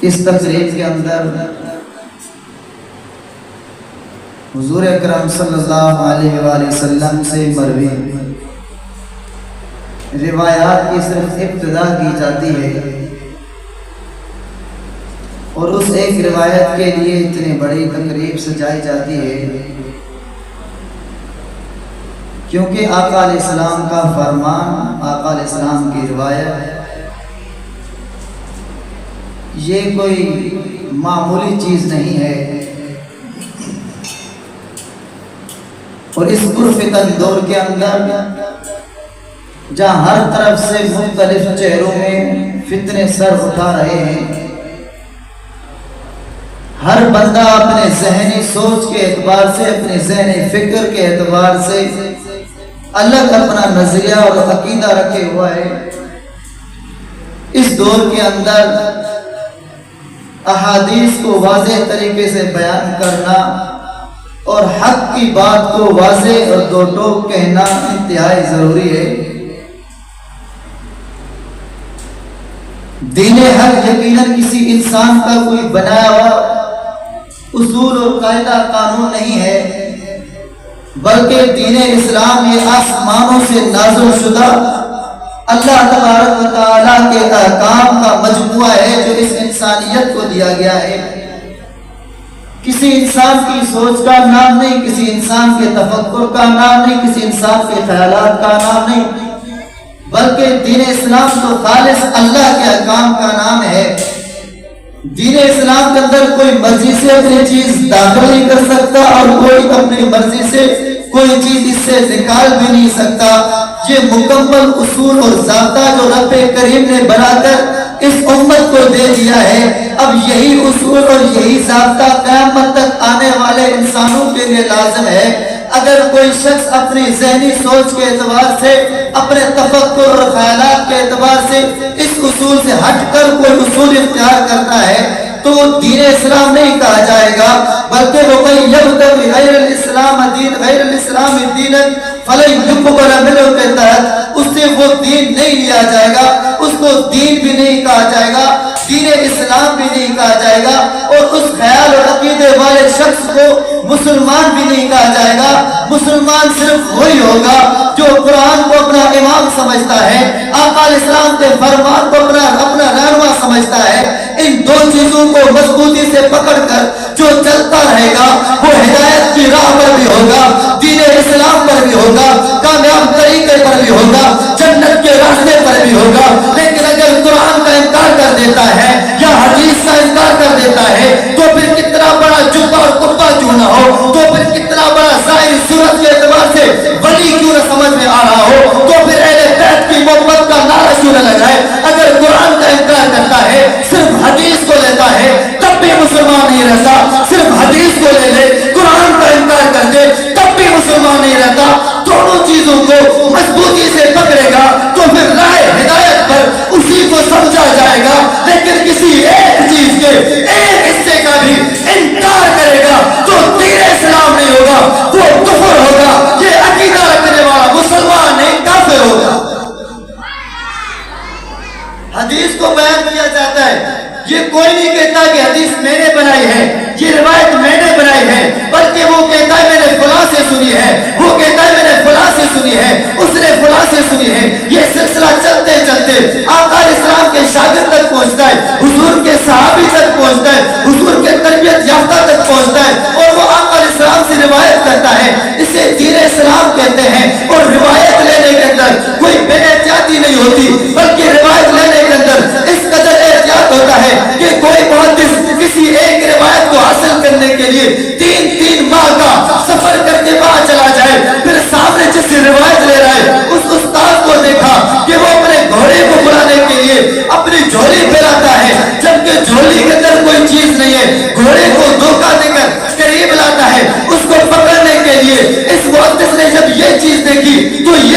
اس تقریب کے اندر حضور اکرم صلی اللہ علیہ وآلہ وسلم سے مروی روایات کی صرف ابتدا کی جاتی ہے، اور اس ایک روایت کے لیے اتنی بڑی تقریب سجائی جاتی ہے کیونکہ آقا علیہ السلام کا فرمان، آقا علیہ السلام کی روایت، یہ کوئی معمولی چیز نہیں ہے۔ اور اس پرفتن دور کے اندر جہاں ہر طرف سے مختلف چہروں میں فتنے سر اٹھا رہے ہیں، ہر بندہ اپنے ذہنی سوچ کے اعتبار سے، اپنے ذہنی فکر کے اعتبار سے الگ اپنا نظریہ اور عقیدہ رکھے ہوا ہے۔ اس دور کے اندر احادیث کو واضح طریقے سے بیان کرنا اور حق کی بات کو واضح اور دو ٹوک کہنا انتہائی ضروری ہے۔ دین حق یقیناً کسی انسان کا کوئی بنایا ہوا اصول اور قاعدہ قانون نہیں ہے، بلکہ دین اسلام یہ آسمانوں سے نازل شدہ اللہ تبارک و تعالیٰ کے احکام کا مجموعہ ہے جو اس انسانیت کو دیا گیا ہے۔ کسی انسان کی سوچ کا نام نہیں، کسی انسان کے تفکر کا نام نہیں، کسی انسان کے خیالات کا نام نہیں، بلکہ دین اسلام تو خالص اللہ کے احکام کا نام ہے۔ دین اسلام کے اندر کوئی مرضی سے اپنی چیز داخل نہیں کر سکتا اور کوئی اپنی مرضی سے کوئی چیز اس سے نکال بھی نہیں سکتا۔ یہ مکمل اصول اور ضابطہ جو رب کریم نے بنا کر اس امت کو دے دیا ہے، اب یہی اصول اور یہی ضابطہ قیامت تک آنے والے انسانوں کے لیے لازم ہے۔ اگر کوئی شخص اپنی ذہنی سوچ کے اعتبار سے، اپنے تفکر اور خیالات کے اعتبار سے اس اصول سے ہٹ کر کوئی اصول اختیار کرتا ہے تو دین اسلام نہیں کہا جائے گا، بلکہ وَمَن يَبْتَغِ غَيْرَ الْإِسْلَامَ غَيْرَ الْإِسْلَامِ دِينًا فَلَن يُقْبَلَ مِنْهُ کے تحت اس سے وہ دین نہیں لیا جائے گا، اس کو دین بھی نہیں کہا جائے گا، دین اسلام بھی نہیں کہا جائے گا، اور اس خیال اور عقیدے والے شخص کو مسلمان بھی نہیں کہا جائے گا۔ مسلمان صرف وہی ہوگا جو قرآن کو اپنا امام سمجھتا ہے، آقا علیہ السلام کے فرمان کو اپنا رہنما سمجھتا ہے۔ ان دو چیزوں کو مضبوطی سے پکڑ کر جو چلتا رہے گا وہ ہدایت کی راہ پر بھی ہوگا، دین اسلام پر بھی ہوگا، کامیاب طریقے پر بھی ہوگا، جنت کے راستے پر بھی ہوگا۔ لیکن اگر قرآن کا انکار کر دیتا ہے یا حدیث کا انکار کر دیتا ہے تو پھر کتنا بڑا جبہ اور کبا کیوں نہ ہو، تو پھر کتنا بڑا ظاہری صورت کے اعتبار سے ولی کیوں نہ سمجھ میں آ رہا ہو، تو پھر اہل بیت کی محبت کا نعرہ کیوں نہ لگائے، اگر قرآن کا انکار کرتا ہے، صرف حدیث کو لیتا ہے تب بھی مسلمان نہیں رہتا، صرف حدیث کو لے لے، قرآن کا انکار کر دے تب بھی مسلمان نہیں رہتا۔ دونوں چیزوں کو مضبوطی سے پکڑے گا تو پھر راہ ہدایت پر اسی کو سمجھا جائے گا، لیکن کسی ایک چیز کے ایک حصے کا بھی انکار کرے گا تو دین اسلام نہیں ہوگا، وہ کفر ہوگا۔ یہ عقیدہ رکھنے والا مسلمان نہیں، کافر ہوگا۔ حدیث کو بیان کیا جاتا ہے، یہ کوئی نہیں کہتا کہ حدیث میں نے بنائی ہے، یہ روایت میں نے بنائی ہے، بلکہ وہ کہتا ہے میں نے فلاں سے سنی ہے، وہ کہتا ہے میں نے فلاں سے سنی ہے، اس نے فلاں سے سنی ہے۔ یہ سلسلہ چلتے چلتے آقا علیہ السلام کے شاگرد تک پہنچتا ہے، حضور کے صحابی تک پہنچتا ہے، حضور کے تربیت یافتہ تک پہنچتا ہے، اور وہ آقا علیہ السلام سے روایت کرتا ہے۔ اسے دین اسلام کہتے ہیں۔ اور روایت لینے کے اندر کوئی بے احتیاطی نہیں ہوتی، بلکہ روایت لینے کے اندر اس قدر احتیاط ہوتا ہے کہ کوئی محدث کسی ایک روایت کو حاصل کرنے کے لیے 3 ماہ کا سفر کر کے وہاں چلا جائے، پھر سامنے جس روایت لے رہا ہے اس استاد کو دیکھا کہ وہ اپنے گھوڑے کو بلانے کے لیے اپنی جھولی پھیلاتا ہے، جبکہ جھولی کے اندر کوئی چیز نہیں ہے، گھوڑے کو دھوکہ دے کر قریب لاتا ہے اس کو پکڑنے کے لیے۔ اس محدث نے جب یہ چیز دیکھی تو یہ